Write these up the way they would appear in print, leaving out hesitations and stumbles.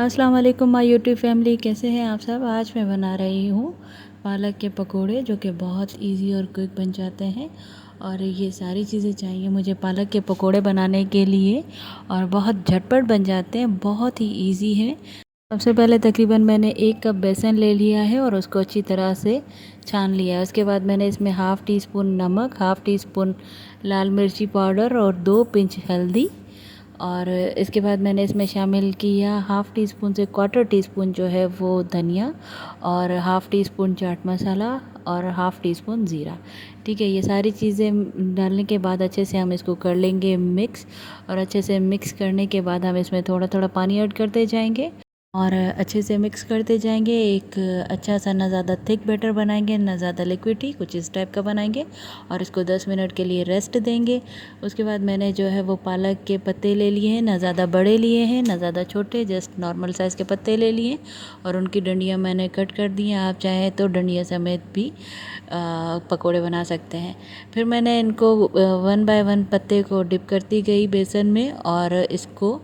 अस्सलाम वालेकुम my YouTube family, कैसे हैं आप सब। आज मैं बना रही हूँ पालक के पकोड़े, जो कि बहुत इजी और क्विक बन जाते हैं। और ये सारी चीज़ें चाहिए मुझे पालक के पकोड़े बनाने के लिए, और बहुत झटपट बन जाते हैं, बहुत ही इजी है। सबसे पहले तकरीबन मैंने 1 कप बेसन ले लिया है और उसको अच्छी तरह से छान लिया है। उसके बाद मैंने इसमें हाफ़ टी स्पून नमक, हाफ़ टी स्पून लाल मिर्ची पाउडर और 2 पिंच हल्दी, और इसके बाद मैंने इसमें शामिल किया हाफ़ टी स्पून से क्वार्टर टी स्पून जो है वो धनिया, और half tea spoon chaat masala, और हाफ़ टी स्पून ज़ीरा। ठीक है, ये सारी चीज़ें डालने के बाद अच्छे से हम इसको कर लेंगे मिक्स। और अच्छे से मिक्स करने के बाद हम इसमें थोड़ा थोड़ा पानी ऐड करते जाएंगे और अच्छे से मिक्स करते जाएंगे। एक अच्छा सा, ना ज़्यादा थिक बैटर बनाएंगे, ना ज़्यादा लिक्विडी, कुछ इस टाइप का बनाएंगे। और इसको 10 मिनट के लिए रेस्ट देंगे। उसके बाद मैंने जो है वो पालक के पत्ते ले लिए हैं, ना ज़्यादा बड़े लिए हैं ना ज़्यादा छोटे, जस्ट नॉर्मल साइज़ के पत्ते ले लिए। और उनकी डंडियाँ मैंने कट कर दी हैं। आप चाहें तो डंडिया समेत भी पकोड़े बना सकते हैं। फिर मैंने इनको 1 बाय 1 पत्ते को डिप करती गई बेसन में, और इसको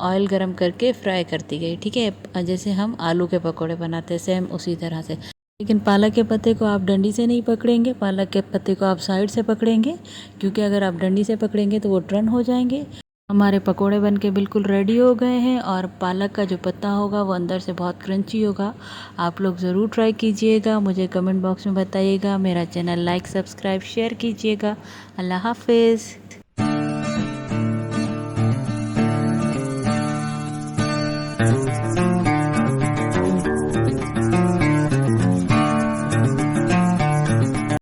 ऑयल गरम करके फ्राई करती गई। ठीक है, जैसे हम आलू के पकोड़े बनाते हैं, सेम उसी तरह से। लेकिन पालक के पत्ते को आप डंडी से नहीं पकड़ेंगे, पालक के पत्ते को आप साइड से पकड़ेंगे, क्योंकि अगर आप डंडी से पकड़ेंगे तो वो टर्न हो जाएंगे। हमारे पकोड़े बन के बिल्कुल रेडी हो गए हैं, और पालक का जो पत्ता होगा वो अंदर से बहुत क्रंची होगा। आप लोग ज़रूर ट्राई कीजिएगा, मुझे कमेंट बॉक्स में बताइएगा। मेरा चैनल लाइक, सब्सक्राइब, शेयर कीजिएगा। अल्लाह हाफिज़।